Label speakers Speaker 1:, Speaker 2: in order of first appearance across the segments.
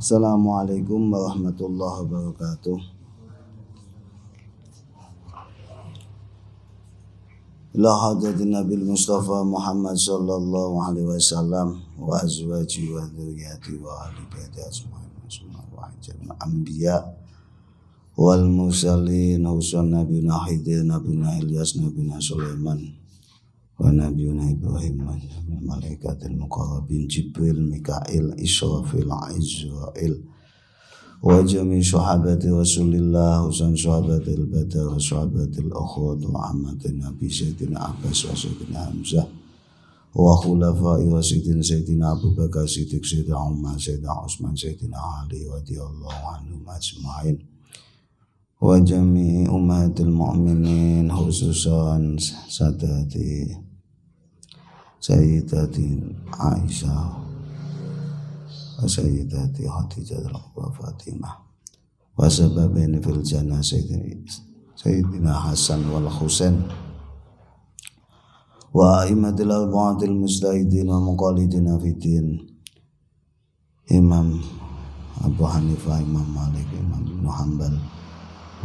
Speaker 1: Assalamualaikum warahmatullahi wabarakatuh. Ila hadratin Nabil Mustafa Muhammad sallallahu alaihi wasallam wa azwaji wa dzurriyyati wa ahli baiti ajma'in wa jami'il anbiya wal mursalin husan nabiyuna Khidir nabiyuna Ilyas nabiyuna Sulaiman wa nabiyuna Ibrahim wa malaikatil muqarrabin Jibril Mikail Israfil Izrail wa jami' sahabati Rasulillah husan sahabatil badar wa sahabatil ukhwat wa ammatin Nabi Sayyidina Abbas wa Sayyidina Hamzah wa khulafai rasyidin Sayyidina Abu Bakar Siddiq Sayyidina Umar Sayyidina Utsman Sayyidina Ali radhiyallahu anhum ajma'in wa jami'i ummatil mu'minin khususan sadati Sayyidati Aisyah wa Sayyidati Khadijah wa Fatimah wa sababaini fil jannah Sayyidina Hasan wal Husain wa a'immatil arba'atil mujtahidin wa muqallidina fiddin Imam Abu Hanifah, Imam Malik, Imam Ibn Hanbal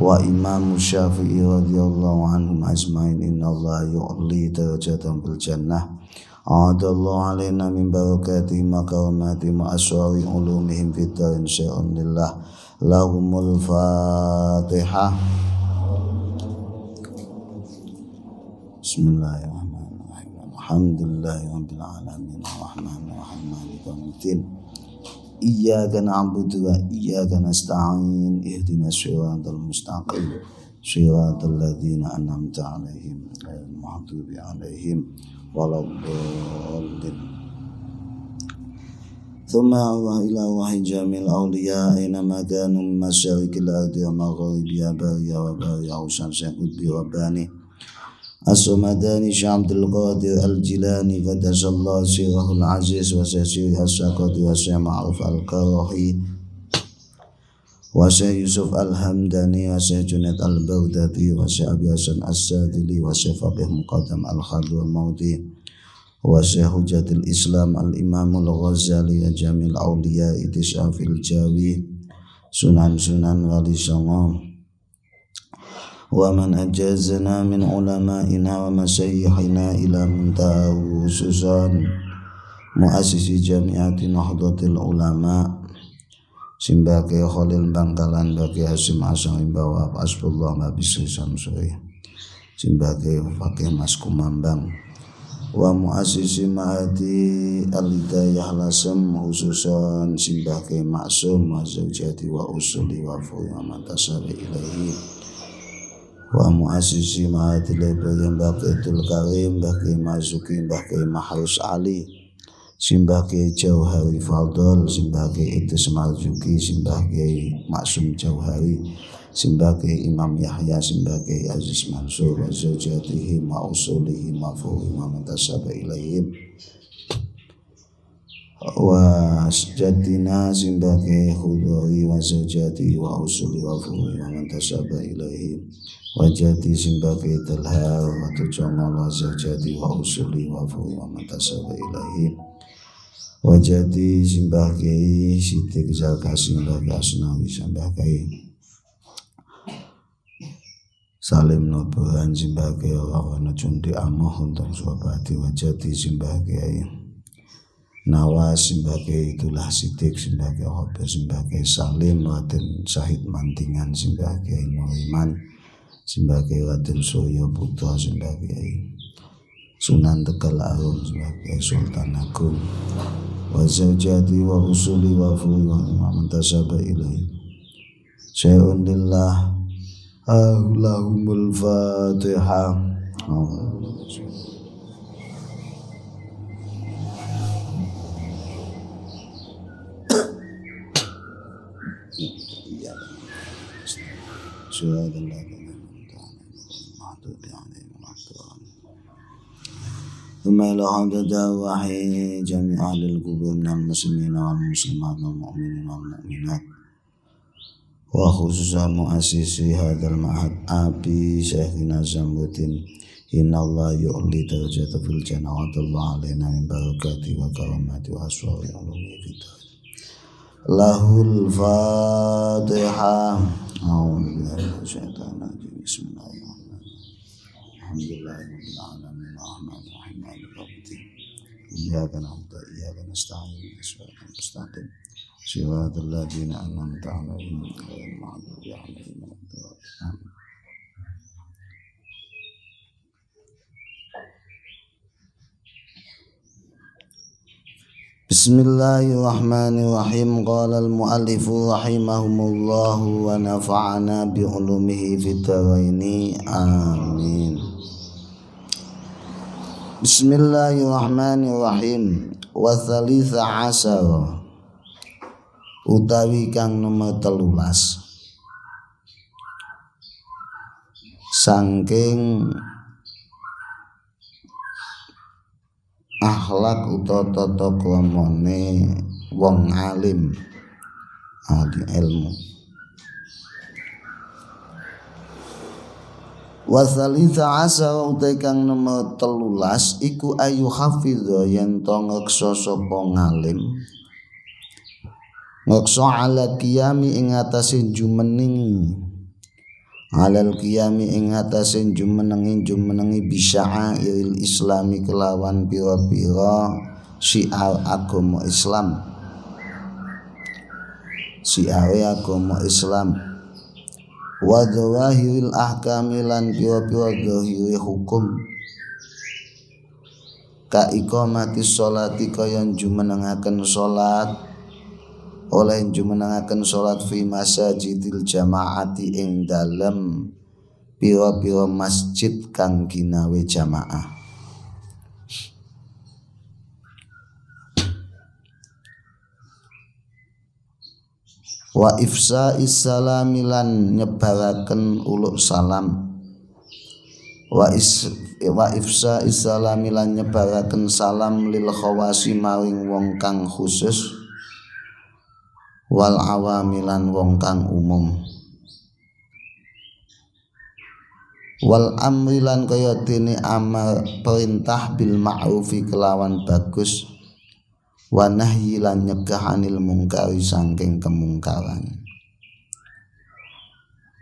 Speaker 1: wa Imam Syafi'i radhiyallahu anhum ajma'in. Innallaha yu'li darajatan fil jannah a'adallahu alaina min barakatihi wa karamatihi wa asrari ulumihim fid darin syai'un lillah lahumul fatihah. Bismillahirrahmanirrahim. Alhamdulillahi rabbil alamin arrahmanir rahim maliki yaumiddin iyyaka na'budu wa iyyaka nasta'in ihdinas siratal mustaqim siratal ladzina an'amta 'alaihim ghairil maghdubi 'alaihim waladdallin. Thumma ila wahyi jamil awliya aina kanu min masyariqil ardi wa maghribiha bariya wa bariya usan syaqud bi rabbani As-Sumadani Syamdul Qadir Al-Jilani Qadasallahu sirahul aziz wa sasiri as-saqati wa syama'uf al-karahi wa syah Yusuf al-Hamdani wa syah Junaid al-Baghdadi wa syah Abi Hasan as-Sadili wa syah Faqih Muqaddam al-Khadru al-Mawdi wa syah Hujatil Islam al-Imam al-Ghazali wa jamil awliya itisafil jawi sunan-sunan wali songo wa man ajazana min ulama'ina wa masyayihina ila muntaha khususan muasisi jami'ati nahdlatul ulama simbake Khalil Bangkalan bagi Hasim Asang Imbawa Asbullah Mabisi Samsuri simbake Fakih Mas Kumambang wa muasisi Mahdi Al-Hidayah Lasem khususan simbake Maksum wa Zawjati wa Usuli wa Fuhi wa Mantasabi Ilaihi wa muasisi Mahadil Ibrahim Baqiyatul Karim Baqi Mazuki Baqi Mahrus Ali Simbaqi Jauhari Fadl Simbaqi Idris Marzuki Simbaqi Maksum Jauhari Simbaqi Imam Yahya Simbaqi Aziz Mansur wa zawjatihi ma usulihi ma fuhi ma mantasaba ilaihim wa jaddina simbaqi khuduri wa zawjatihi wa usuli wa fuhi ma mantasaba ilaihim wajati simbaqi talha wa tujongo wa zawjati wa usuli wa fuhi wa mantasaba ilahi wajati simbaqi sitik zalka simbaqi asnawi simbaqi salim nobuhan simbaqi rawana cundi amuh untuk suabati wajati simbaqi nawas simbaqi itulah sitik simbaqi hobi simbaqi salim watin sahid mantingan simbaqi nuriman sebagai Raden Surya Putra sebagai Sunan Tegal Arum sebagai Sultan Agung wa zawjati wa usuli wa fuhi wa imam tasaba ilaihi syai'un lillah lahumul fatihah. ثم إلى هذا وحي جميع أهل القبور من المسلمين والمسلمات والمؤمنين والمؤمنات وخصوصا مؤسسي هذا المعهد أبي شيخنا زمبوتين إن الله يعلي درجة في الجنة وعد الله علينا من بركاته وكراماته وأسرار علومه في الدار lahul Fatihah. Bismillahirrahmanirrahim. Iyyaka na'budu wa iyyaka nasta'in. Shiratal mustaqim. Shiratal ladzina an'amta 'alaihim ghairil maghdubi 'alaihim waladdallin. Bismillahirrahmanirrahim. Qala al-mu'allifu rahimahumullahu wa nafa'ana bi ulumihi fid dharaini. Amin. Bismillahirrahmanirrahim. Wa tsalitsa asyara utawi kang nomor 13 saking akhlak utawa tata kramane wong alim ahli ilmu. Wa tsalitsa asyara utawi kang nomor 13 iku ayu hafidha yen to ngreksa sapa ngalim ngreksa ala qiyami ing atase jumeneng alal qiyami ing atase jumenengi bisya'airil islami kelawan pira-pira syiar agama Islam, syiare agama Islam, wa dzawahiril ahkami lan pira-pira zahire hukum, ka iqamati sholati kaya jumenengaken salat, oleh jumenengaken salat fi masajidil jamaati ing dalem pira-pira masjid kang ginawe jamaah. Wa ifsa'is salami lan nyebaraken uluk salam. Wa ifsa'is salami lan nyebaraken salam lil khawasi maring wong kang khusus, wal awamilan wong kang umum, wal amrilan kaya dene amar perintah bil ma'rufi kelawan bagus, wa nahyilan nyegah anil mungkari saking kemungkaran.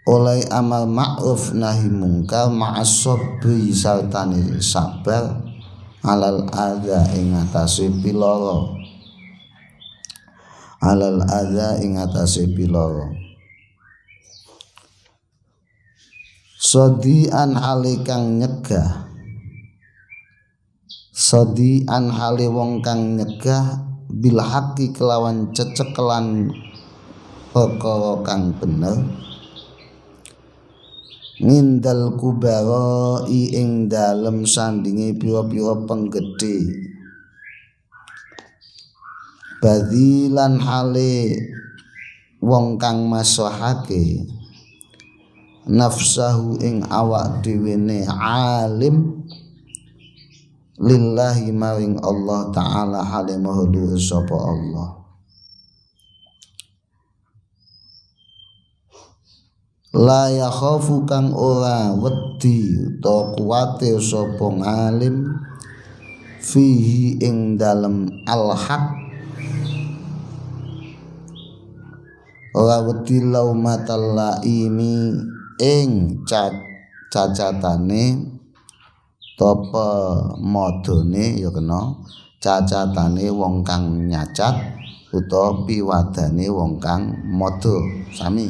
Speaker 1: Oleh amal ma'ruf nahi mungkar ma'as sabri sartane sabar alal adza ing atase piloro, alal adza ing atase piloro. Sodian hale kang nyegah, sodian hale wong kang nyegah bil haqqi kelawan cecekelan perkara kang bener, ngindal kubara ing dalem sandinge pira-pira penggede, badilan hale wong kang maslahake nafsahu ing awak dhewene alim lillahi maring Allah taala hale maha dhuwur sapa Allah. La yakhafu kang ora wedi utawa kuwatir sapa ngalim fihi ing dalem al-haq, ora wedi laumatal laimi ing cacatane topa modone ya kena cacatane wong kang nyacat utawa piwadane wong kang modo sami.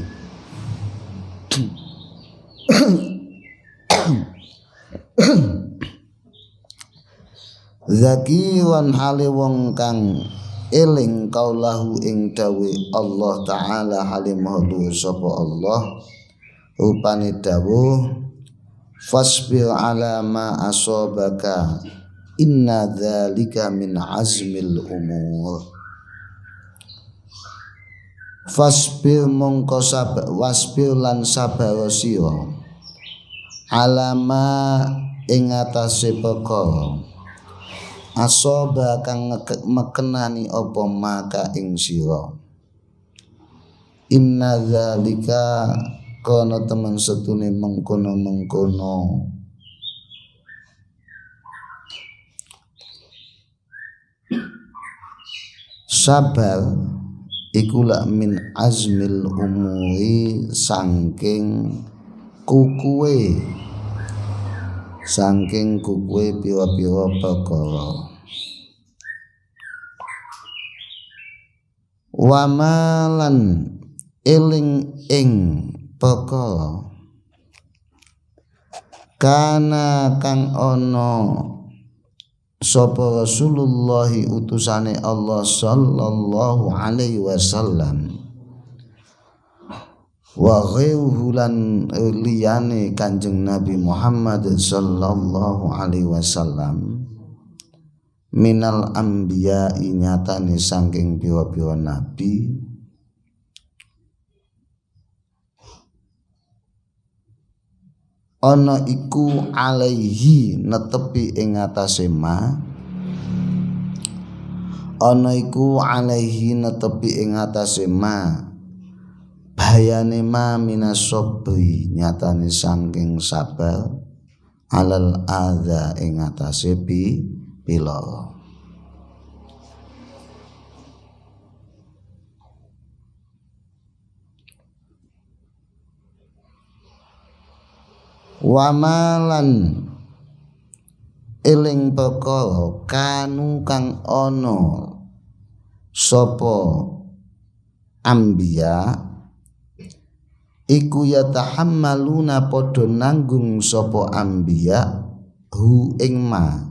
Speaker 1: Zakiwan hale wong kang eling kaulahu ing dawe Allah taala hale maha dhuwur sapa Allah rupane dawuh fasbir ala ma asabaka inna dzalika min azmil umur. Fasbir mongko sabar, wasbir lan sabar sira alama ing atase perkara asaba kang mekenani apa maka ing sira. Inna dzalika kana temen setune mengkono-mengkono sabar iku la min azmil umuri saking kukuwe pira-pira perkara. Wa malan eling ing perkara kana kang ana sapa Rasulullah utusane Allah sallallahu alaihi wasallam wa ghairuhu lan liyane Kanjeng Nabi Muhammad sallallahu alaihi wasallam minal anbiya nyatane saking pira-pira nabi ana iku alaihi netepi ing atase ma bayane ma minasobri nyatane saking sabar alal adza ing atase pilara. Wamalan eling perkara kanu kang ana sapa anbiya iku yatahammaluna padha nanggung sapa anbiya hu ing ma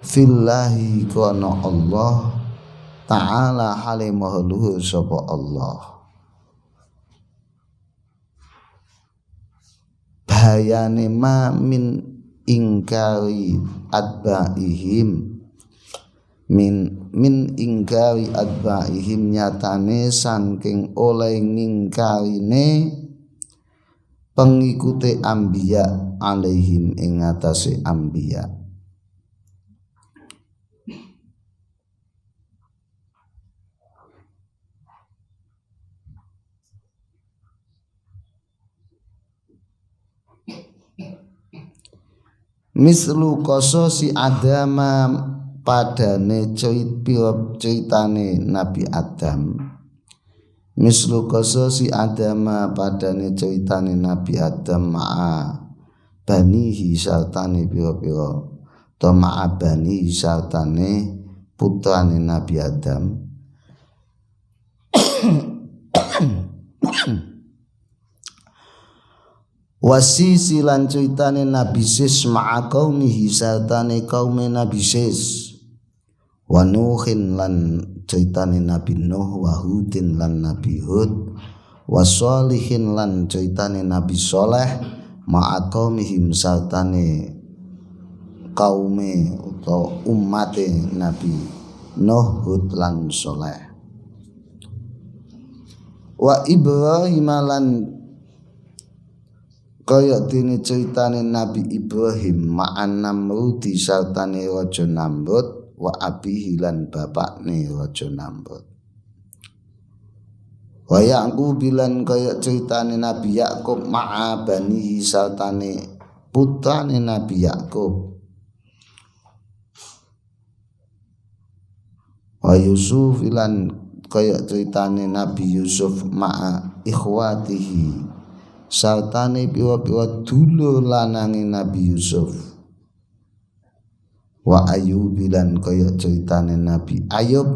Speaker 1: fillahi kana Allah ta'ala halimahu luhur sapa Allah. Bahayane ma min ingkari adba'ihim min ingkari adba'ihim nyatane saking oleh ngingkarine pengikute anbiya alaihim ing atase anbiya. Mislu qasasi Adama padane ceritane Nabi Adam. Mislu qasasi Adama padane ceritane Nabi Adam ma'a banihi sartane pira-pira to ma'a banihi sartane putrane Nabi Adam. Wasisi lan ceritane Nabi Sis ma'a qaumihi sartane kaume Nabi Sis wa Nuhin lan ceritane Nabi Nuh wa Hudin lan Nabi Hud wa Sholihin lan ceritane Nabi Soleh ma'a qaumihim sartane kaume utawa ummate Nabi Nuh Hud lan Soleh wa Ibrahim lan kaya dene ceritane Nabi Ibrahim ma'an Namrud sartane raja Namrud wa abihi lan bapakne raja Namrud. Wa Yaqub lan kaya ceritane Nabi Yakub ma'a banihi sartane putrane Nabi Yakub. Wa Yusuf lan kaya ceritane Nabi Yusuf ma'a ikhwatihi sartane pira-pira dulur lanange Nabi Yusuf. Wa Ayub lan kaya ceritane Nabi Ayub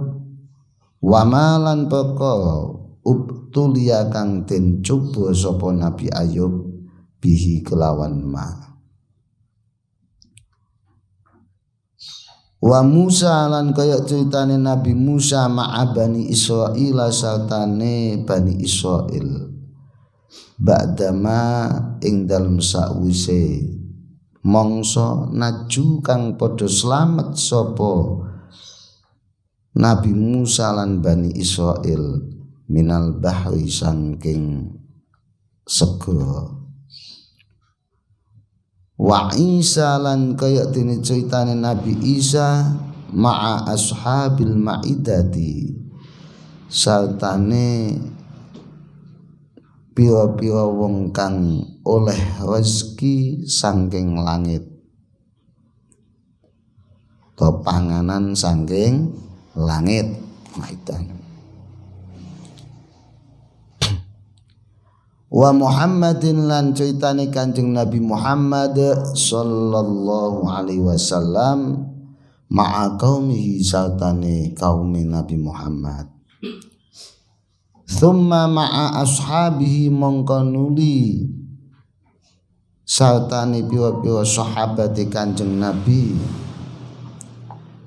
Speaker 1: wa malan perkara ubtulia kang den coba sapa Nabi Ayub bihi kelawan ma. Wa Musa lan kaya ceritane Nabi Musa ma'a Bani Israil sartane Bani Israil ba'dama ing dalem sakwise mangsa naju kang padha slamet sapa Nabi Musa lan Bani Israil minal bahri saking segara. Wa Isa lan kaya dene ceritane Nabi Isa ma'a ashabil ma'idati sartane pira-pira wong kang oleh rezeki saking langit to panganan saking langit maidan. Wa Muhammadin lan ceritane Kanjeng Nabi Muhammad sallallahu alaihi wasallam ma'a qaumihi sartane kaum Nabi Muhammad. Thumma ma'a ashabihi mongko nuli sartane pira-pira sahabate Kanjeng Nabi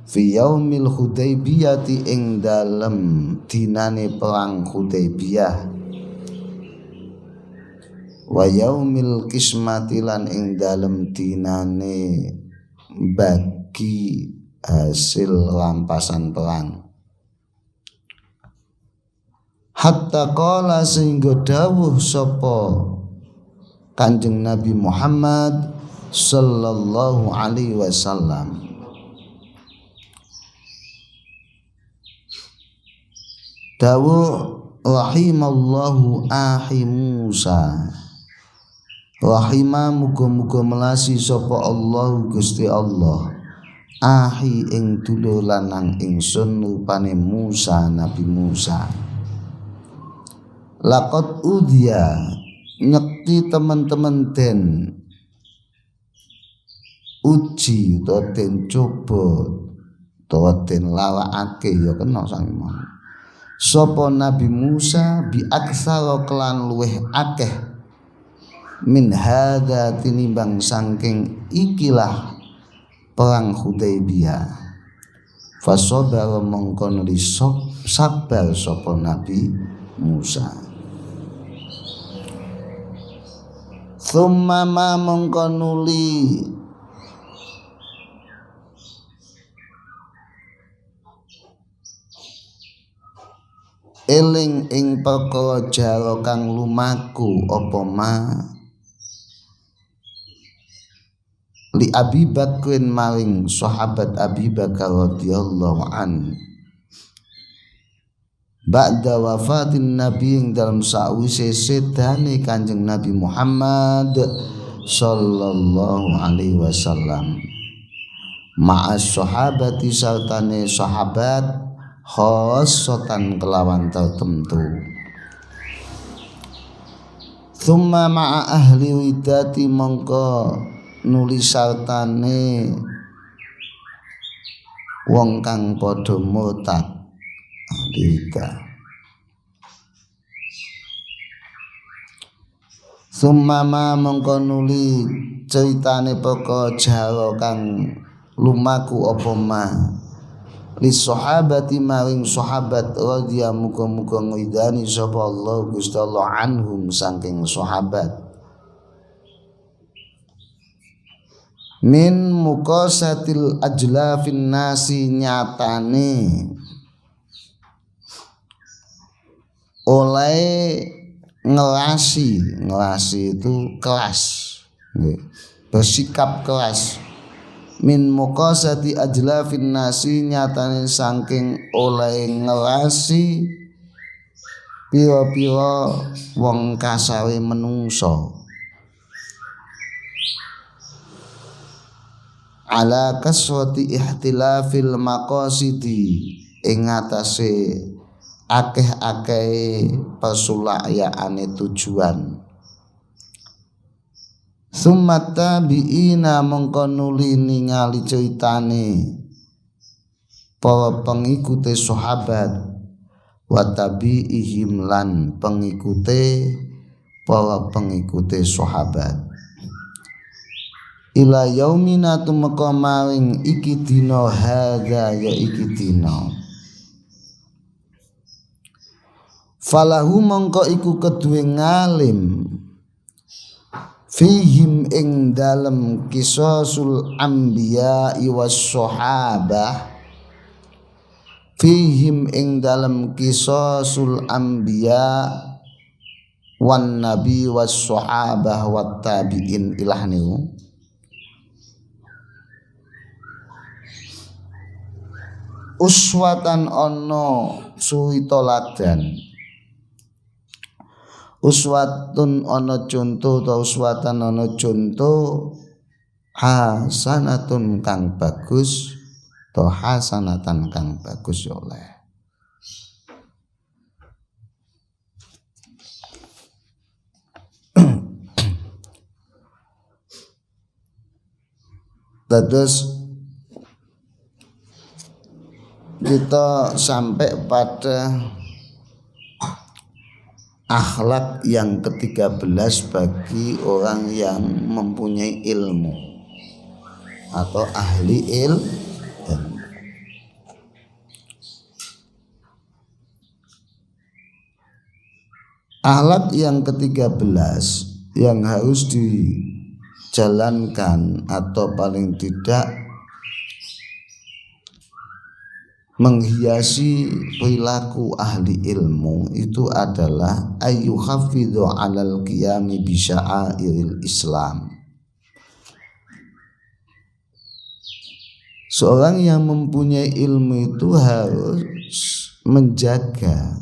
Speaker 1: fi yaumil Hudaybiyah ing dalem dinane perang Hudaybiyah wa yaumil qismati lan ing dalem dinane bagi hasil rampasan perang. Hatta qala sehingga dawuh sapa Kanjeng Nabi Muhammad sallallahu alaihi wasallam, dawuh rahimallahu ahi Musa, rahimah muga-muga melasi sapa Allah Gusti Allah ahi ing dulur lanang ingsun rupane Musa, Nabi Musa. Laqad udhiya nyekti teman-teman den uji utawa den coba utawa den lawakake ya kena sangeman sapa Nabi Musa bi aksara kelan luweh akeh min hadza tinimbang saking ikilah perang Hudaybiyah. Fasobara mongko nuli sabar sapa Nabi Musa. Thumma ma mongko nuli eling ing perkara jara kang lumaku apa ma li Abi Bakrin maring sahabat Abi Bakar radhiyallahu an ba'da wafatin Nabi ing dalam sawise sedane Kanjeng Nabi Muhammad sallallahu alaihi wasallam ma'as sahabati sartane sahabat khosotan kelawan tertentu. Thumma ma'a ahli widati mongko nuli sartane wong kang padha murtad lika. Thumma ma mongko nuli ceritane perkara jara kang lumaku apa ma li sahabati maring sahabat radhiya muga-muga ngridani sapa Allah Gusti Allah anhum saking sahabat min muqasatil ajlafin nasi nyatane oleh ngelasi itu kelas bersikap kelas min muqasati ajlafin nasi nyatane saking oleh ngelasi pira-pira wong kasare menungso ala kaswati ihtilafil maqasidi ing atase akeh-akeh pasulayaane tujuan. Summa tabi'ina mongko nuli ningali ceritane para pengikute sahabat wa tabi'ihim lan pengikute para pengikute sahabat ila yaumina tumeka maring iki dina hadza ya iki dina falahu mongko iku keduwe ngalim fihim ing dalem kisasul anbiya was sahabah fihim ing dalem kisasul anbiya wan nabi was sahabah wat tabiin ilahniu uswatan ono suwi toladan uswatun ana conto ta uswatan ana conto hasanatun kang bagus to hasanatan kang bagus ya oleh Terus kita sampai pada akhlak yang ke-13 bagi orang yang mempunyai ilmu atau ahli ilmu. Akhlak yang ke-13 yang harus dijalankan atau paling tidak menghiasi perilaku ahli ilmu itu adalah ayyuhafidhu 'alal qiyami bi sya'airil Islam. Seorang yang mempunyai ilmu itu harus menjaga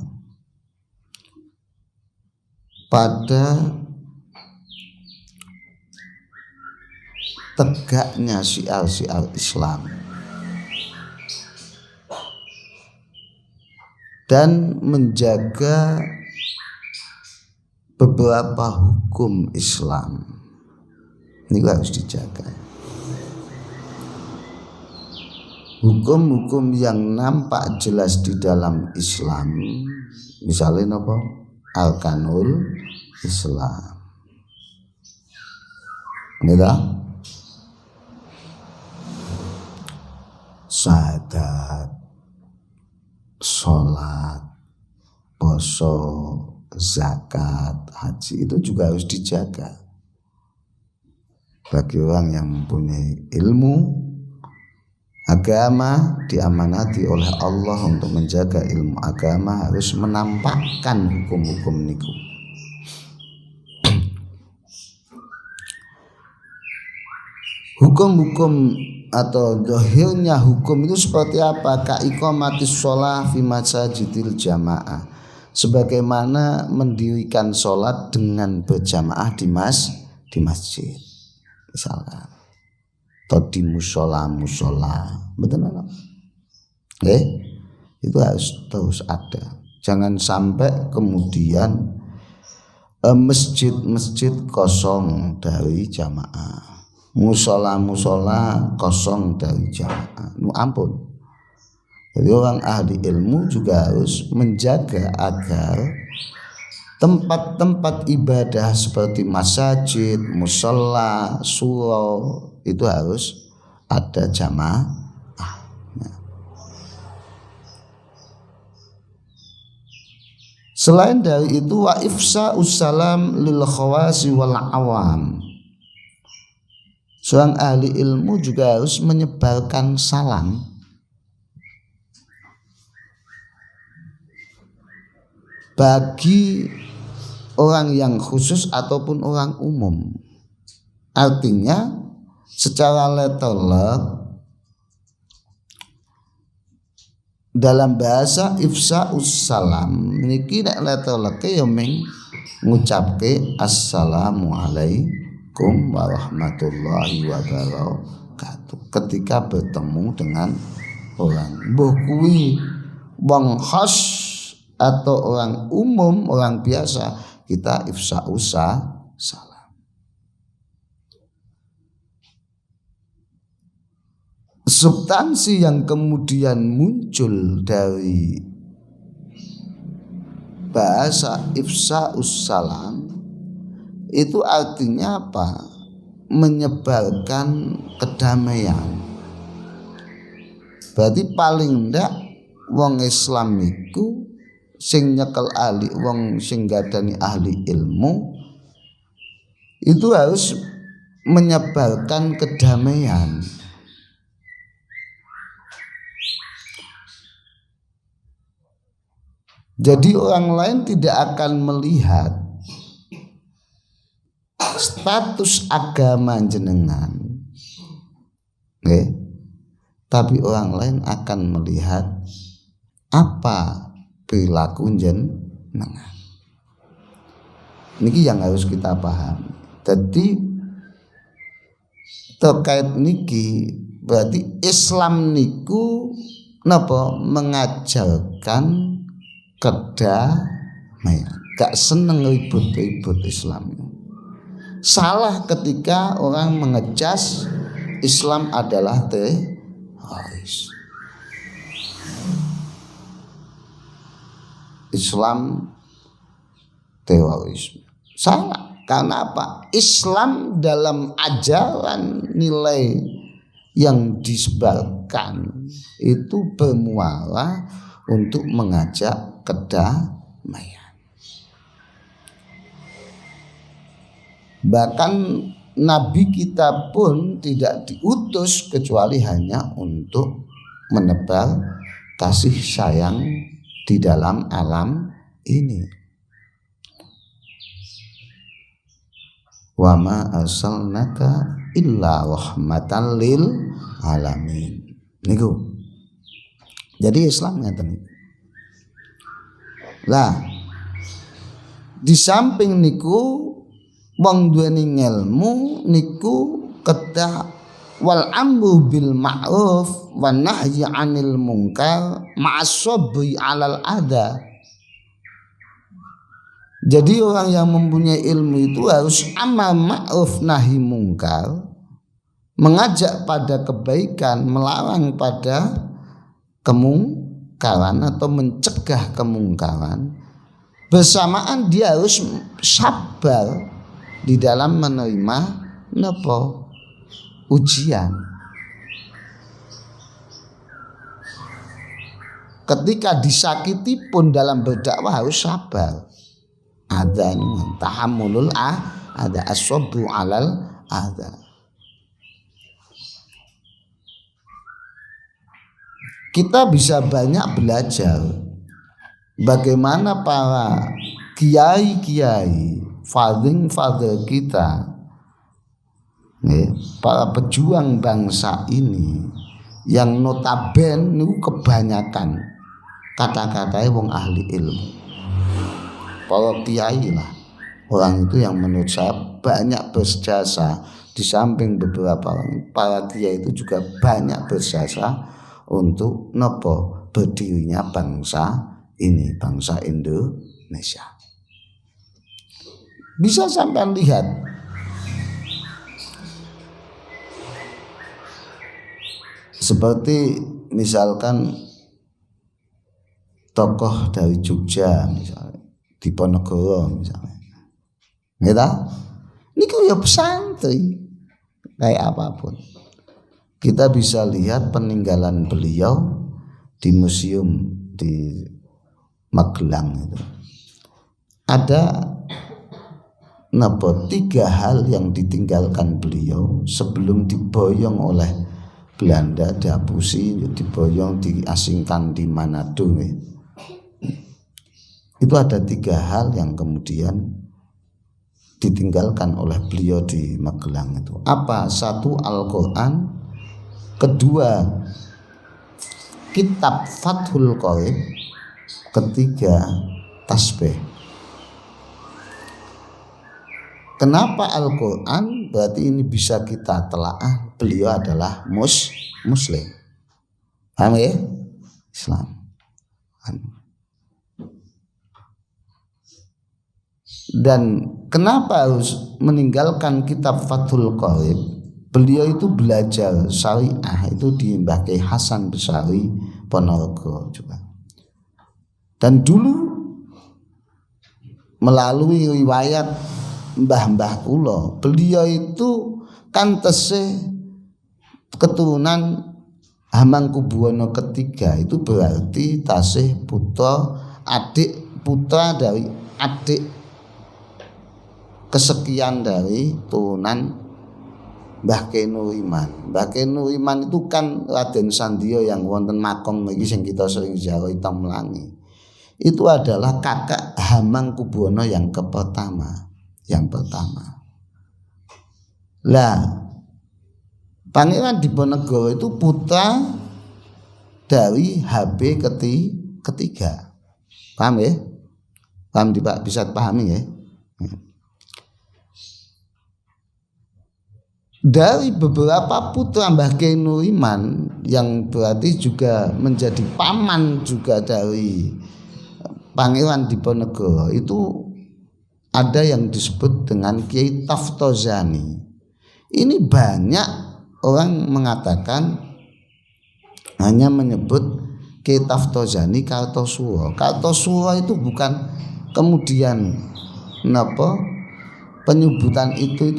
Speaker 1: pada tegaknya syiar-syiar Islam dan menjaga beberapa hukum Islam. Ini harus dijaga. Hukum-hukum yang nampak jelas di dalam Islam, misalnya apa? Arkanul Islam. Nggak? Syahadat, sholat, poso, zakat, haji itu juga harus dijaga. Bagi orang yang mempunyai ilmu agama, diamanati oleh Allah untuk menjaga ilmu agama, harus menampakkan hukum-hukum niku. Hukum-hukum atau zahirnya hukum itu seperti apa? Kaiqamatis shalah fi masajidil jamaah, sebagaimana mendirikan sholat dengan berjamaah di masjid misalkan, atau di musola, betul nggak? Itu harus terus ada. Jangan sampai kemudian masjid-masjid kosong dari jamaah, musola kosong dari jamaah. Ampun. Jadi orang ahli ilmu juga harus menjaga agar tempat-tempat ibadah seperti masjid, musola, surau itu harus ada jamaah. Selain dari itu, wa ifsa'us salam lil khawasi wal awam. Seorang ahli ilmu juga harus menyebarkan salam bagi orang yang khusus ataupun orang umum. Artinya secara letterlek dalam bahasa ifsa'us salam niki nek letterleke ya mung ngucapke assalamualaikum warahmatullahi wabarakatuh ketika bertemu dengan orang, mbuh kuwi wong khas atau orang umum, orang biasa, kita ifsa'us salam. Substansi yang kemudian muncul dari bahasa ifsa'us salam itu artinya apa? Menyebarkan kedamaian. Berarti paling ndak wong Islam iku sing nyekel ahli, wong sing gadani ahli ilmu itu harus menyebarkan kedamaian. Jadi orang lain tidak akan melihat status agama jenengan, tapi orang lain akan melihat apa perilaku jenengan. Niki yang harus kita paham. Jadi terkait niki berarti Islam niku napa mengajarkan kedamaian. Gak seneng ribut-ribut Islam. Salah ketika orang mengecas Islam adalah teroris. Islam terorisme. Salah. Karena apa? Islam dalam ajaran nilai yang disebarkan itu bermuara untuk mengajak kedamaian. Bahkan Nabi kita pun tidak diutus kecuali hanya untuk menebar kasih sayang di dalam alam ini. Wa ma arsalnaka illa rahmatan lil alamin. Niku. Jadi Islam ngeten. Lah di samping niku wong duweni ilmu niku kedah wal amru bil ma'ruf wan nahyi 'anil munkar ma'as sabri 'alal adha. Jadi orang yang mempunyai ilmu itu harus amar ma'ruf nahi mungkar, mengajak pada kebaikan, melarang pada kemungkaran atau mencegah kemungkaran. Bersamaan dia harus sabar di dalam menerima ujian. Ketika disakiti pun dalam berdakwah harus sabar. Ada tahammulul ada as-sabru 'alal adza. Kita bisa banyak belajar bagaimana para kiai-kiai, fadhil kita, para pejuang bangsa ini yang notaben niku kebanyakan kata-katanya wong ahli ilmu. Para kiai lah, orang itu yang menurut saya banyak berjasa. Di samping beberapa orang, para kiai itu juga banyak berjasa untuk berdirinya bangsa ini, bangsa Indonesia. Bisa sampai lihat seperti misalkan tokoh dari Jogja misalnya, Diponegoro misalnya, gitu. Niku ya pesantren kayak apapun. Kita bisa lihat peninggalan beliau di museum di Magelang itu. Ada 3 hal yang ditinggalkan beliau sebelum diboyong oleh Belanda, dihapusi, diboyong, diasingkan di Manado. Itu ada 3 hal yang kemudian ditinggalkan oleh beliau di Magelang itu. Apa? 1, Al-Quran. 2, kitab Fathul Qorib. 3, tasbih. Kenapa Al-Quran? Berarti ini bisa kita telaah. Beliau adalah Muslim. Paham ya? Islam. Dan kenapa harus meninggalkan kitab Fathul Qorib? Beliau itu belajar syariah itu di Mbah Kyai Hasan Besari Ponorogo juga. Dan dulu melalui riwayat mbah-mbah kula, beliau itu kan tesih keturunan Hamangkubuwono III. Itu berarti tasih putra dari adik kesekian dari turunan Mbah Kyai Nur Iman. Mbah Kyai Nur Iman itu kan Raden Sandiyo yang wonten makom iki sing kita sering ziarah Hitam Melangi. Itu adalah kakak Hamangkubuwono yang pertama. Lah, Pangeran Diponegoro itu putra dari HB ketiga. Paham ya? Paham Pak? Bisa pahami ya? Dari beberapa putra Mbah Kyai Nur Iman yang berarti juga menjadi paman juga dari Pangeran Diponegoro itu ada yang disebut dengan Kiai Taftozani. Ini banyak orang mengatakan hanya menyebut Ki Taftozani Kartosuro. Kartosuro itu bukan kemudian penyebutan itu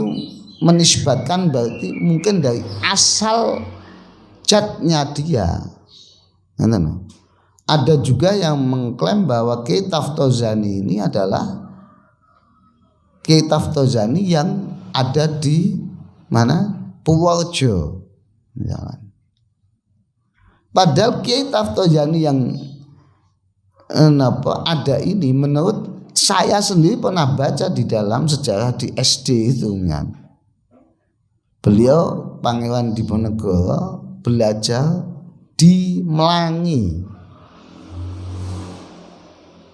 Speaker 1: menisbatkan berarti mungkin dari asal jatnya dia. Ada juga yang mengklaim bahwa Ki Taftozani ini adalah Ki Taftozani yang ada di mana? Purworejo. Padahal Ki Taftozani yang ada ini menurut saya sendiri pernah baca di dalam sejarah di SD itu kan. Beliau Pangeran Diponegoro belajar di Melangi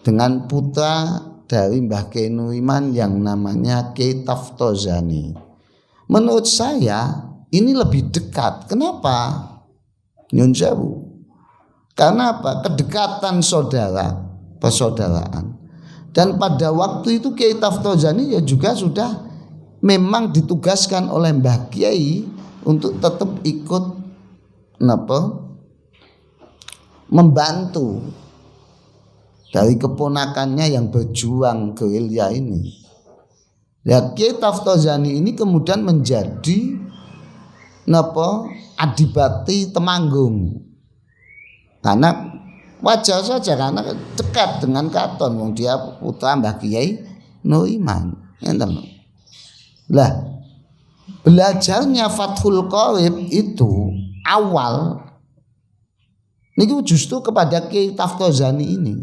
Speaker 1: dengan putra dari Mbah Kyai Nuiman yang namanya Ki Taftozani. Menurut saya ini lebih dekat. Kenapa? Nyun sewu. Karena apa? Kedekatan saudara, persaudaraan. Dan pada waktu itu Ki Taftozani ya juga sudah memang ditugaskan oleh Mbah Kyai untuk tetap ikut membantu dari keponakannya yang berjuang gerilya ini. Ya, Ki Taftozani ini kemudian menjadi Adipati Temanggung. Karena wajar saja karena dekat dengan Katon, wong dia putra Mbah Kyai Nuiman. Lah, belajarnya Fathul Qorib itu awal niku justru kepada Ki Taftozani ini.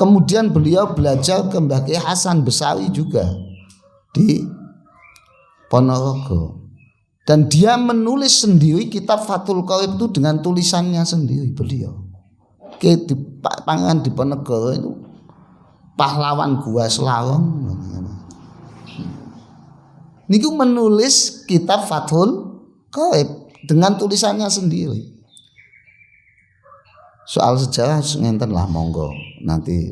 Speaker 1: Kemudian beliau belajar ke Mbah Kyai Hasan Besari juga di Ponorogo. Dan dia menulis sendiri kitab Fathul Qorib itu dengan tulisannya sendiri beliau. Pangeran Diponegoro itu pahlawan Gua Selawong. Niku menulis kitab Fathul Qorib dengan tulisannya sendiri. Soal sejarah ngenten lah, monggo nanti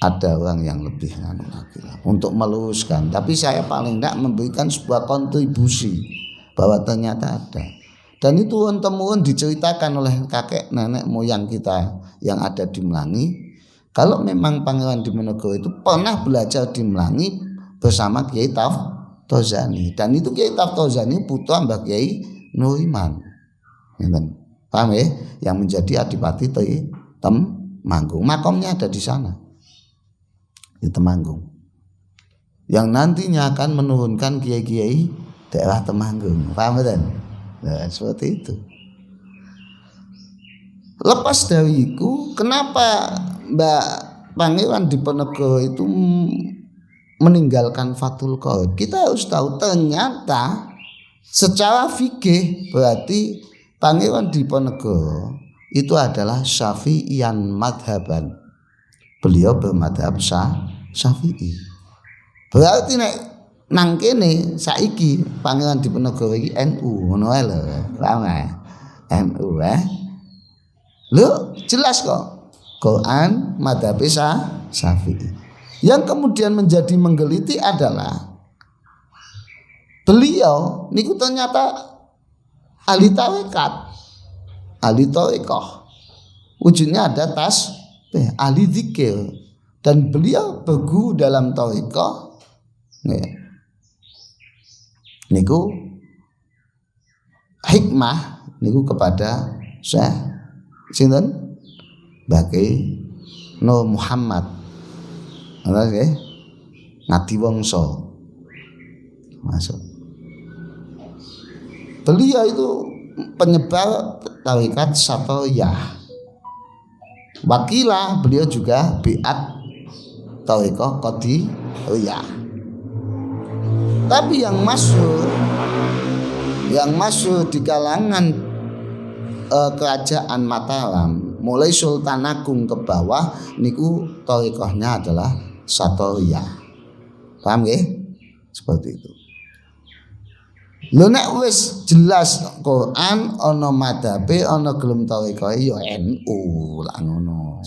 Speaker 1: ada orang yang lebih untuk meluruskan. Tapi saya paling tidak memberikan sebuah kontribusi bahwa ternyata ada. Dan itu turun-temurun diceritakan oleh kakek nenek moyang kita yang ada di Melangi. Kalau memang Pangeran Diponegoro itu pernah belajar di Melangi bersama Kiai Taftozani. Dan itu Kiai Taftozani putra Mbah Kyai Nuiman. Paham ya? Yang menjadi Adipati Temanggung. Makamnya ada di sana, di Temanggung. Yang nantinya akan menurunkan kiai-kiai daerah Temanggung. Paham kan? Nah, seperti itu. Lepas dari itu, kenapa Mbak Pangeran Diponegoro itu meninggalkan Fathul Qorib? Kita harus tahu ternyata secara fikih berarti Pangeran Diponegoro itu adalah Syafi'iyan madhaban. Beliau bermadhab Syafi'i. Berarti nang kene saiki Pangeran Diponegoro iki NU ngono ae lho. Paham ya? NU Lho, jelas kok. Quran madhab Syafi'i. Yang kemudian menjadi menggeliti adalah beliau niku ternyata ahli tarekat, ahli thariqah. Wujudnya ada ahli zikir, dan beliau berguru dalam thariqah. Niku hikmah niku kepada Syekh sinten Mbah Kyai Nur Muhammad Ngadiwangsa masuk. Beliau itu penyebar tarekat Satoriyah. Wakilah beliau juga biat tarekat Qadiriyah. Tapi yang masuk di kalangan kerajaan Mataram, mulai Sultan Agung ke bawah niku tarekahnya adalah Satoriyah. Paham nggih? Seperti itu. Lho nek wis jelas Quran ana madhabe ana gelem tarekah ya NU lah ngono.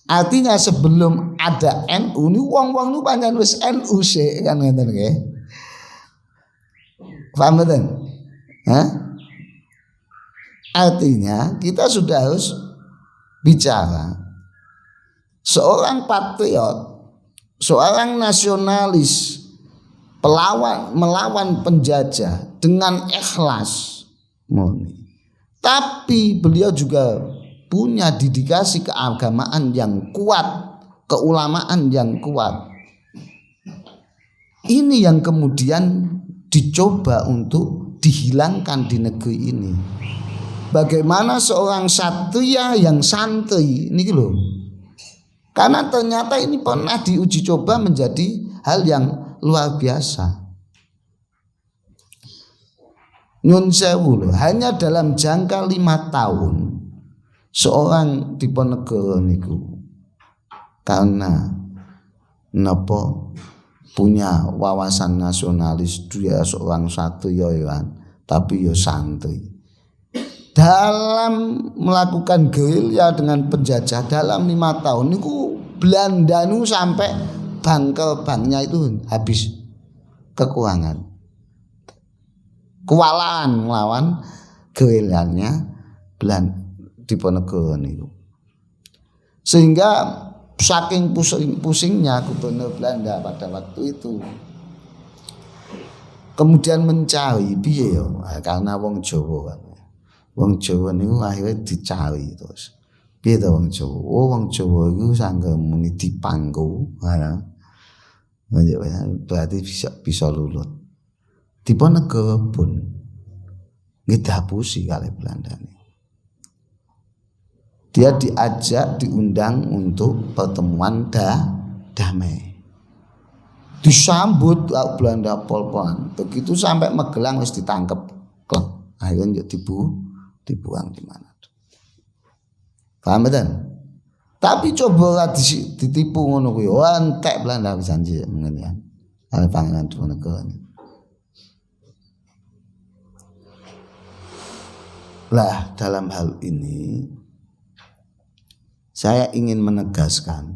Speaker 1: Artinya sebelum ada NU ni wong-wong nu pancen wis NU sik kan ngeten nggih. Paham mboten? Artinya kita sudah harus bicara. Seorang patriot, seorang nasionalis, melawan penjajah dengan ikhlas murni. Tapi beliau juga punya dedikasi keagamaan yang kuat, keulamaan yang kuat. Ini yang kemudian dicoba untuk dihilangkan di negeri ini. Bagaimana seorang satria yang santai ini loh. Karena ternyata ini pernah diuji coba menjadi hal yang luar biasa. Nyun sewu loh, hanya dalam jangka 5 tahun seorang Diponegoro niku karena napa punya wawasan nasionalis, dia seorang satria tapi yo santai. Dalam melakukan gerilya dengan penjajah dalam 5 tahun niku Belanda nu sampai banknya itu habis kekurangan, kewalahan melawan gerilyanya Belanda Diponegoro niku. Sehingga saking pusingnya gubernur Belanda pada waktu itu kemudian mencari piye yo, karena wong Jawa kan. Wong Jawa niku akhirnya dicari terus. Piye to wong Jawa? Oh wong Jawa iku sangga muni dipangku, berarti bisa lulut. Diponegoro pun ngedapusi kali Belanda nih. Dia diundang untuk pertemuan damai. Disambut Belanda pol-polan. Begitu sampai Magelang wis ditangkep klep. Akhirnya dibuang di mana. Paham betul? Tapi coba ditipu ngono kuwi. Entek Belanda janji ngene ya. Kali Pangeran Diponegoro. Lah dalam hal ini saya ingin menegaskan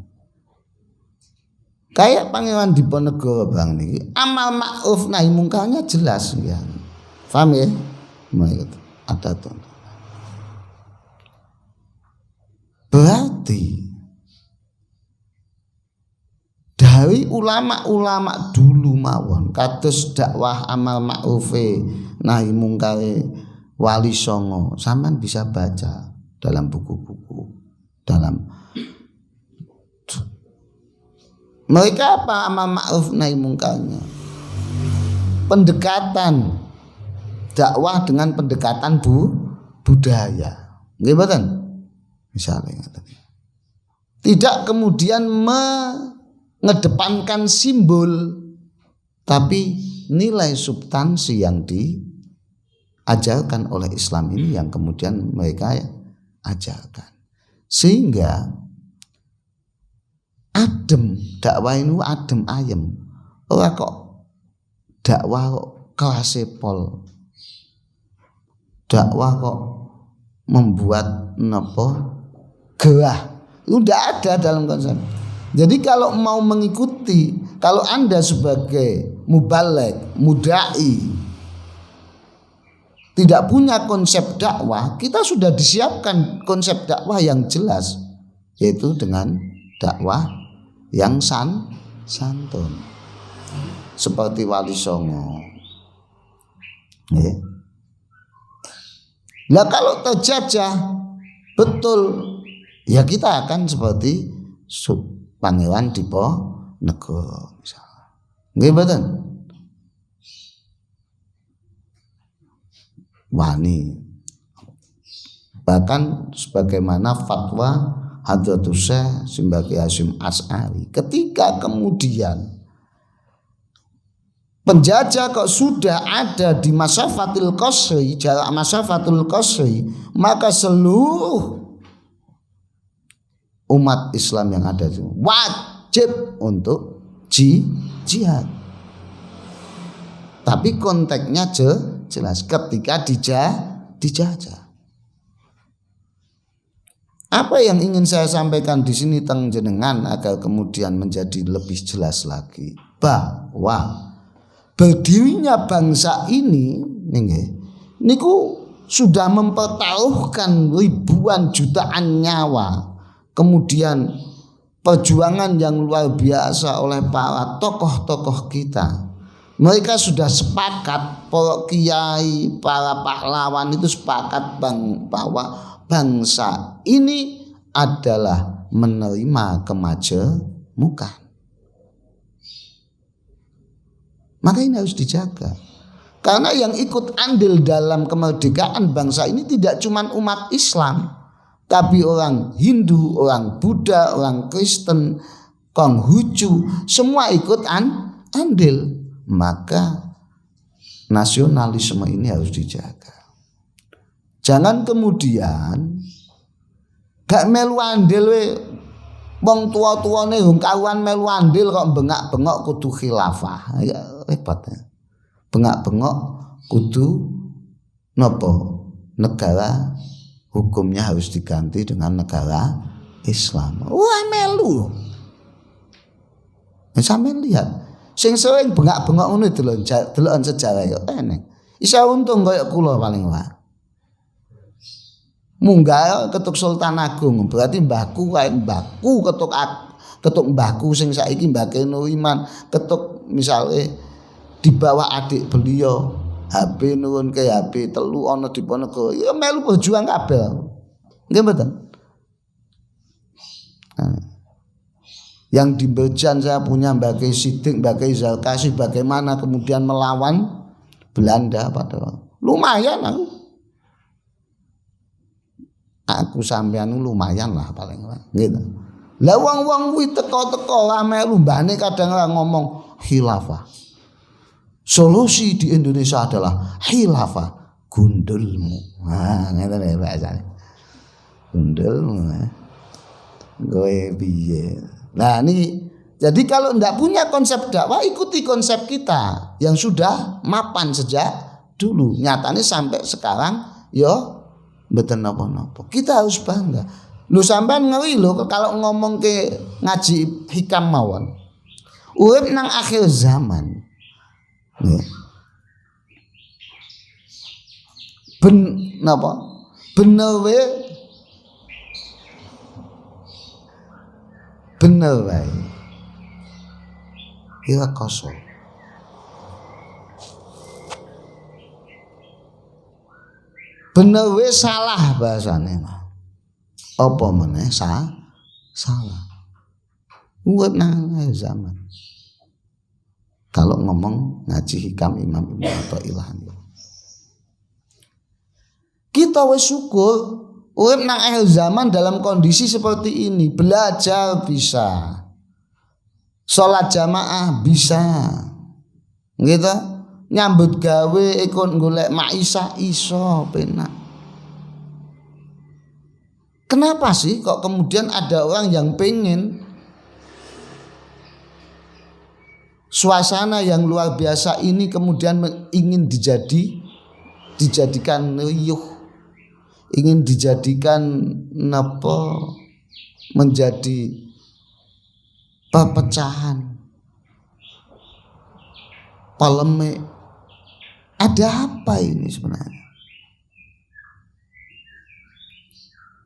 Speaker 1: kayak Pangeran Diponegoro bang nih, amal ma'ruf nahi mungkarnya jelas ya. Paham ya? Ada tuh. Berarti dari ulama-ulama dulu mawon kados dakwah amal ma'rufe nahi mungkare Wali Songo, sampean bisa baca dalam buku-buku, dalam mereka apa amal ma'ruf nahi mungkarnya, pendekatan dakwah dengan pendekatan budaya, nggih mboten? Misalnya tidak kemudian mengedepankan simbol, tapi nilai substansi yang diajarkan oleh Islam ini yang kemudian mereka ajarkan, sehingga adem dakwah ini adem ayem. Ora kok dakwah kok kelas pol, dakwah kok membuat napa gerah, itu tidak ada dalam konsep. Jadi kalau mau mengikuti, kalau Anda sebagai mubaligh, mudai tidak punya konsep dakwah, kita sudah disiapkan konsep dakwah yang jelas, yaitu dengan dakwah yang santun seperti Wali Songo. Lah kalau terjajah betul, ya kita akan seperti Pangeran Diponegoro misalnya. Nggih mboten? Wani. Bahkan sebagaimana fatwa Hadratus Syekh Simbaki Hasyim Asy'ari, ketika kemudian penjajah kok sudah ada di Masafatul Qasri, jarak Masafatul Qasri, maka seluruh umat Islam yang ada itu wajib untuk jihad. Tapi konteksnya jelas ketika dijajah. Apa yang ingin saya sampaikan di sini teng jenengan agar kemudian menjadi lebih jelas lagi bahwa berdirinya bangsa ini niku sudah mempertaruhkan ribuan jutaan nyawa. Kemudian perjuangan yang luar biasa oleh para tokoh-tokoh kita. Mereka sudah sepakat, para kiai, para pahlawan itu sepakat bahwa bangsa ini adalah menerima kemajemukan. Maka ini harus dijaga. Karena yang ikut andil dalam kemerdekaan bangsa ini tidak cuma umat Islam, tapi orang Hindu, orang Buddha, orang Kristen, Konghucu, semua ikut andil. Maka nasionalisme ini harus dijaga. Jangan kemudian gak melu andil we wong tua-tuane wong kawan melu andil kok bengak-bengok kudu khilafah. Ya repot ya. Bengak-bengok kudu nopo negara hukumnya harus diganti dengan negara Islam. Wah melu. Sampeyan lihat sing sering bengak-bengok ngono deloken sejarah yo eneng. Isa untung kaya kula paling wae. Munggah ketuk Sultan Agung berarti mbahku kae mbahku ketuk mbahku sing saiki Mbah Keno Iman ketuk misale di bawah adik beliau HP nuwun ke HP telu ana di Ponegoro ya melu berjuang kabeh. Nggih mboten? Yang di Berjan saya punya Mbah Kiai Sidik, Mbah Kiai Zalkasi bagaimana kemudian melawan Belanda pada lumayan aku sampean lumayan lah paling gitu. Lah wong-wong kuwi teko-teko melu mbane kadang ngomong khilafah. Solusi di Indonesia adalah khilafah gundulmu. Nah, ngeten ya bahasane. Gundulmu. Kowe piye? Nah, ini jadi kalau ndak punya konsep dakwah ikuti konsep kita yang sudah mapan sejak dulu. Nyatanya sampai sekarang yo mboten napa-napa. Kita harus bangga. Lu sampean ngeri lho kalau ngomong ke ngaji hikam mawon. Urip nang akhir zaman. Napa? Bener wae. Ira kosong. Bener wae salah bahasane. Apa meneh salah. Urip nang zaman. Kalau ngomong ngaji hikam Imam Ibnu Athaillah. Kita wis syukur urip nang akhir zaman dalam kondisi seperti ini, belajar bisa. Salat jamaah bisa. Gitu. Nyambut gawe ikut golek maisha iso penak. Kenapa sih kok kemudian ada orang yang pengen suasana yang luar biasa ini kemudian ingin dijadikan riuh, ingin dijadikan menjadi perpecahan, polemik. Ada apa ini sebenarnya?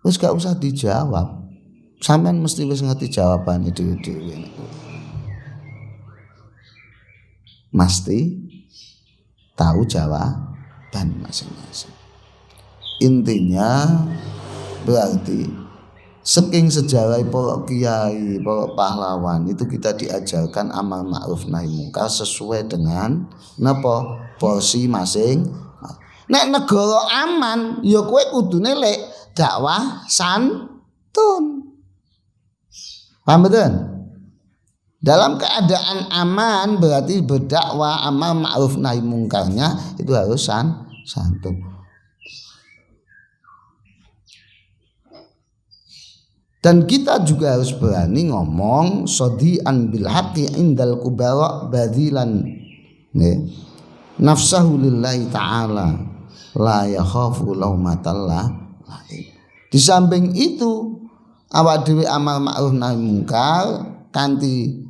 Speaker 1: Wis gak usah dijawab. Sampean mesti wis ngerti jawaban dhewe-dhewe. Mesti tahu jawaban masing-masing. Intinya berarti saking sejarah para kiai, para pahlawan itu kita diajarkan amal ma'ruf nahi mungkar sesuai dengan napa porsi masing. Nek negara aman ya kowe kudune lek dakwah santun. Paham betul? Dalam keadaan aman berarti berdakwah amal ma'ruf nahi mungkarnya itu harus santun. Dan kita juga harus berani ngomong sodian bil haqqi indal kubara badilan nafsahu lillahi ta'ala la yakhafu laumatal laim. Di samping itu awak dhewe amal ma'ruf nahi mungkar kanthi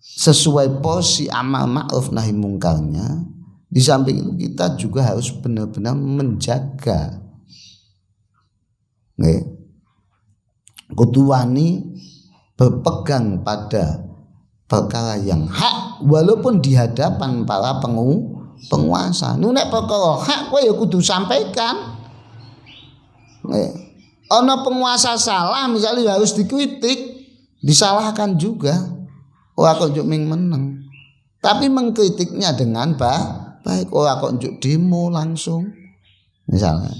Speaker 1: sesuai porsi amal ma'ruf nahi mungkarnya Di samping itu kita juga harus benar-benar menjaga kudu wani berpegang pada perkara yang hak walaupun di hadapan para penguasa. Nek perkara hak kowe ya kudu sampaikan. Ana penguasa salah misalnya harus dikritik, disalahkan juga. Ora kok njuk meneng. Tapi mengkritiknya dengan baik, ora kok njuk demo langsung. Misalnya.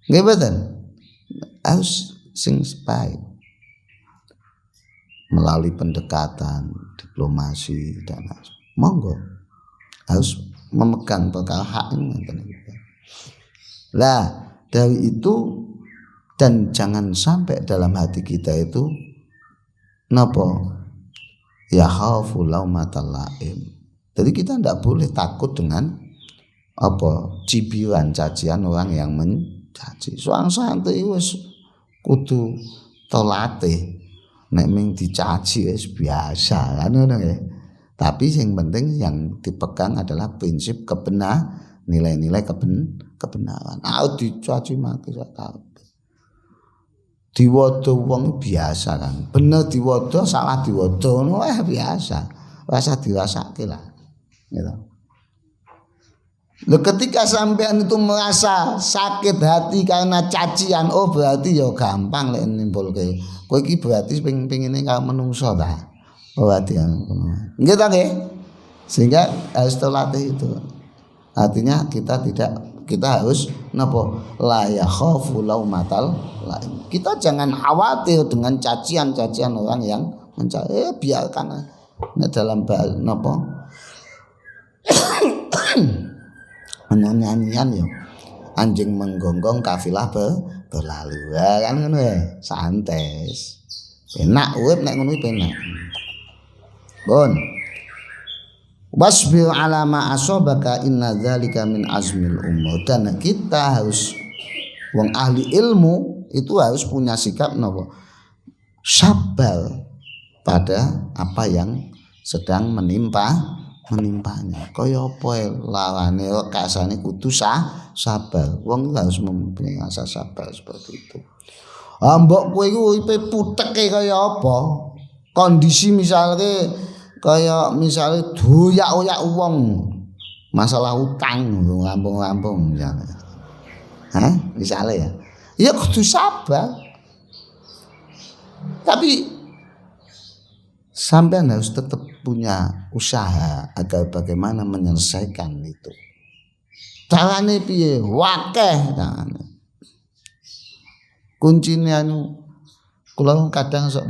Speaker 1: Nggih mboten? Harus sing baik. Melalui pendekatan, diplomasi dan monggo harus memegang perkara hak ini. Lah dari itu dan jangan sampai dalam hati kita itu napa ya khaufu laumatal laim. Jadi kita tidak boleh takut dengan cibiran cacian orang yang mencaci. Soang santri wis kudu tolatih nek ming dicaci wis biasa kan ngono ya. Tapi yang penting yang dipegang adalah prinsip nilai-nilai kebenaran. Dicaci maki sak diwodo wong biasa kan. Bener diwodo, salah diwodo ngono biasa. Rasa dirasake lah. Gitu. Loh, ketika sampean itu merasa sakit hati karena cacian, berarti ya gampang lek nimbulke. Kowe iki berarti pengine karo menungso ta. Berarti nggih ta nggih. Sehingga harus terlatih itu. Artinya kita harus napa la yakhafu laumatal laim. Kita jangan khawatir dengan cacian-cacian orang yang mencaci. Biarkan dalam napa nyanyian ya anjing menggonggong kafilah berlalu kan ngono ya santai enak urip nek ngono penak bon wasbir ala ma asabaka inna dzalika min azmil umur. Dan kita harus wong ahli ilmu itu harus punya sikap napa sabar pada apa yang sedang menimpanya. Kaya apa lawane kasane kudu sabar. Wong harus mempunyai rasa sabar seperti itu. Mbok kowe iku uripe puteke kaya apa? Kondisi misalnya doyak-oyak wong masalah utang lampung-lampung misalnya. Misalnya ya. Ya kudu sabar. Tapi sampean harus tetap punya usaha agar bagaimana menyelesaikan itu. Carane piye? Wakeh carane. Kuncine kula kadang sok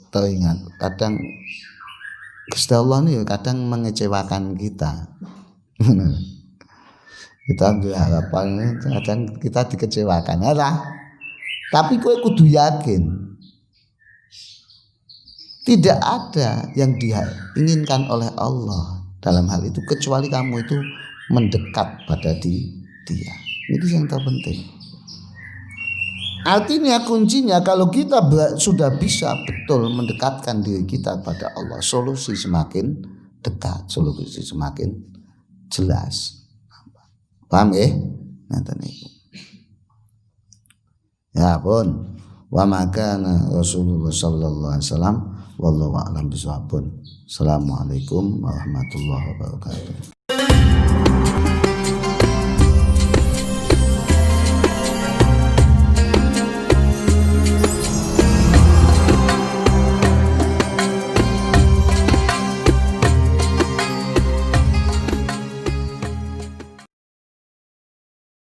Speaker 1: teringat kadang Gusti Allah ini kadang mengecewakan kita. Kita harapan kadang kita dikecewakan. Tapi kowe kudu yakin tidak ada yang diinginkan oleh Allah dalam hal itu kecuali kamu itu mendekat pada dia. Itu yang terpenting. Artinya kuncinya kalau kita sudah bisa betul mendekatkan diri kita pada Allah, solusi semakin dekat, solusi semakin jelas. Paham ya? Nanti ya pun wa makana Rasulullah sallallahu alaihi wasallam wallahu a'lam bishawab. Assalamualaikum warahmatullahi wabarakatuh.